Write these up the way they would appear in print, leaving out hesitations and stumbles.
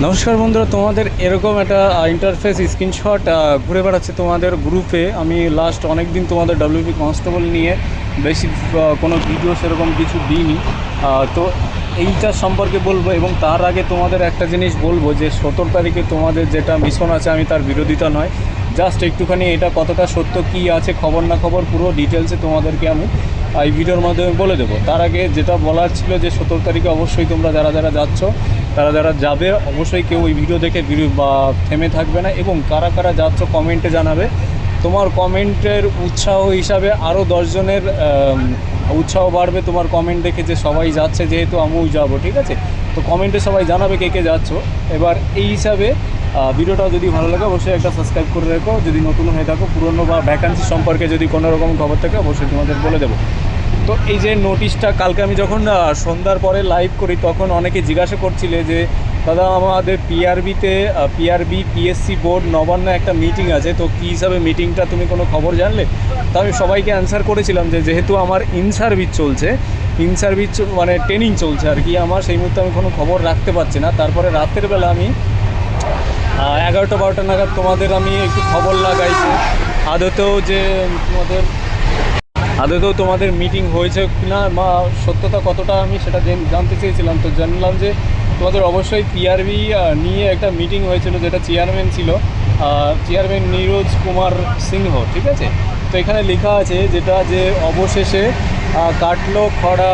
নমস্কার বন্ধুরা, তোমাদের এরকম একটা ইন্টারফেস স্ক্রিনশট ঘুরে বেড়াচ্ছে তোমাদের গ্রুপে। আমি লাস্ট অনেক দিন তোমাদের ডাব্লিউপি কনস্টেবল নিয়ে বেশি কোনো ভিডিও সেরকম কিছু দিইনি। তো এইটার সম্পর্কে বলবো, এবং তার আগে তোমাদের একটা জিনিস বলবো যে 17 তারিখে তোমাদের যেটা মিশন আছে, আমি তার বিরোধিতা নয়, জাস্ট একটুখানি এটা কতটা সত্য কী আছে খবর না খবর পুরো ডিটেলসে তোমাদেরকে আমি এই ভিডিওর মাধ্যমে বলে দেবো। তার আগে যেটা বলার ছিল যে 17 তারিখে অবশ্যই তোমরা যারা যারা যাচ্ছ, তারা যারা যাবে অবশ্যই কেউ ওই ভিডিও দেখে বা থেমে থাকবে না, এবং কারা কারা যাচ্ছ কমেন্টে জানাবে। তোমার কমেন্টের উৎসাহ হিসাবে আরও 10 জনের উৎসাহ বাড়বে তোমার কমেন্ট দেখে, যে সবাই যাচ্ছে যেহেতু আমিও যাবো। ঠিক আছে, তো কমেন্টে সবাই জানাবে কে কে যাচ্ছ। এবার এই হিসাবে ভিডিওটা যদি ভালো লাগে অবশ্যই একটা সাবস্ক্রাইব করে রেখো। যদি নতুন হয়ে থাকো, পুরনো বা ভ্যাকান্সি সম্পর্কে যদি কোনো রকম খবর থাকে অবশ্যই তোমাদের বলে দেবো। তো এই যে নোটিশটা কালকে আমি যখন সন্ধ্যার পরে লাইভ করি, তখন অনেকে জিজ্ঞাসা করছিলে যে দাদা আমাদের পিআরবি পিএসসি বোর্ড নবান্ন একটা মিটিং আছে, তো কী হিসাবে মিটিংটা, তুমি কোনো খবর জানলে? তো আমি সবাইকে অ্যান্সার করেছিলাম যে যেহেতু আমার ইন সার্ভিস মানে ট্রেনিং চলছে আর কি আমার, সেই মুহূর্তে আমি কোনো খবর রাখতে পারছি না। তারপরে রাতের বেলা আমি 11টা-12টা নাগাদ তোমাদের আমি একটু খবর লাগাইছি আদতেও তোমাদের মিটিং হয়েছে কিনা বা সত্যতা কতটা, আমি সেটা জানতে চেয়েছিলাম। তো জানলাম যে তোমাদের অবশ্যই পিআরবি নিয়ে একটা মিটিং হয়েছিল, যেটা চেয়ারম্যান ছিল চেয়ারম্যান নীরজ কুমার সিংহ। ঠিক আছে, তো এখানে লেখা আছে যেটা যে অবশেষে কাটলো খরা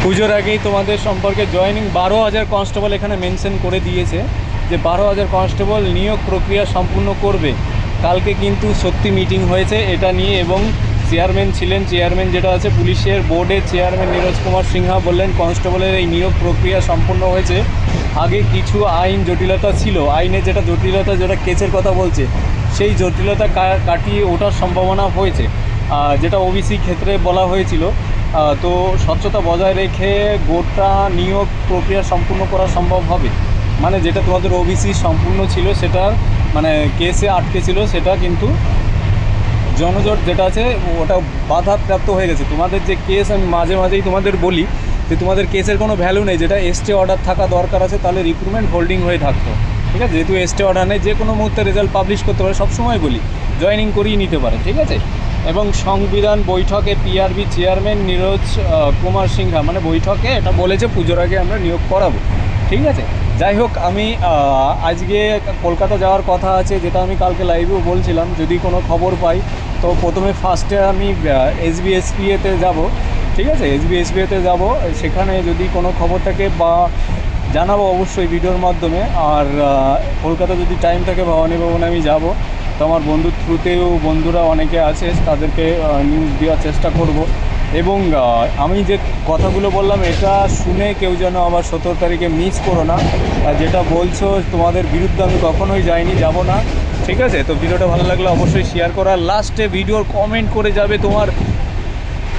পুজোর আগেই তোমাদের সম্পর্কে জয়েনিং 12,000 কনস্টেবল এখানে মেনশন করে দিয়েছে যে 12,000 কনস্টেবল নিয়োগ প্রক্রিয়া সম্পূর্ণ করবে। কালকে কিন্তু সত্যি মিটিং হয়েছে এটা নিয়ে, এবং চেয়ারম্যান যেটা আছে পুলিশের বোর্ডের চেয়ারম্যান নীরজ কুমার সিনহা বললেন কনস্টেবলের এই নিয়োগ প্রক্রিয়া সম্পূর্ণ হয়েছে। আগে কিছু আইন জটিলতা ছিল, আইনে যেটা জটিলতা, যেটা কেসের কথা বলছে, সেই জটিলতা কাটিয়ে ওঠার সম্ভাবনা হয়েছে, যেটা ওবিসি ক্ষেত্রে বলা হয়েছিল। তো স্বচ্ছতা বজায় রেখে গোটা নিয়োগ প্রক্রিয়া সম্পূর্ণ করা সম্ভব হবে। মানে যেটা তোমাদের ওবিসি সম্পূর্ণ ছিল, সেটার মানে কেসে আটকে ছিল, সেটা কিন্তু জনজট যেটা আছে ওটা বাধাপ্রাপ্ত হয়ে গেছে। তোমাদের যে কেস, আমি মাঝেই তোমাদের বলি যে তোমাদের কেসের কোনো ভ্যালু নেই, যেটা এসটি অর্ডার থাকা দরকার আছে, তাহলে রিক্রুটমেন্ট হোল্ডিং হয়ে থাকতো। ঠিক আছে, যেহেতু এসটি অর্ডার নেই, যে কোনো মুহূর্তে রেজাল্ট পাবলিশ করতে পারে, সবসময় বলি জয়েনিং করিয়ে নিতে পারে। ঠিক আছে, এবং সংবিধান বৈঠকে পিআরবি চেয়ারম্যান নীরজ কুমার সিনহা মানে বৈঠকে এটা বলেছে পুজোর আগে আমরা নিয়োগ করাবো। ঠিক আছে, যাই হোক, আমি আজকে কলকাতা যাওয়ার কথা আছে, যেটা আমি কালকে লাইভেও বলছিলাম। যদি কোনো খবর পাই তো প্রথমে ফার্স্টে আমি এসবিএসপিএতে যাব। ঠিক আছে, এসবিএসপিএতে যাব, সেখানে যদি কোনো খবর থাকে বা জানাবো অবশ্যই ভিডিওর মাধ্যমে। আর কলকাতা যদি টাইম থাকে ভবানী ভবনে আমি যাব। তো আমার বন্ধুর থ্রুতেও বন্ধুরা অনেকে আছে, তাদেরকে নিউজ দেওয়ার চেষ্টা করব। এবং আমি যে কথাগুলো বললাম এটা শুনে কেউ যেন আবার 17 তারিখে মিস করো না। যেটা বলছো তোমাদের বিরুদ্ধে আমি কখনোই যাইনি, যাব না। ঠিক আছে, তো ভিডিওটা ভালো লাগলে অবশ্যই শেয়ার করা, লাস্টে ভিডিওর কমেন্ট করে যাবে তোমার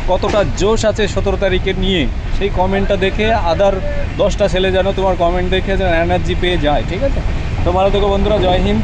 কতটা জোশ আছে 17 তারিখে নিয়ে, সেই কমেন্টটা দেখে আদার 10টা ছেলে যেন তোমার কমেন্ট দেখে যেন এনার্জি পেয়ে যায়। ঠিক আছে, তো ভালো থেকো বন্ধুরা, জয় হিন্দ।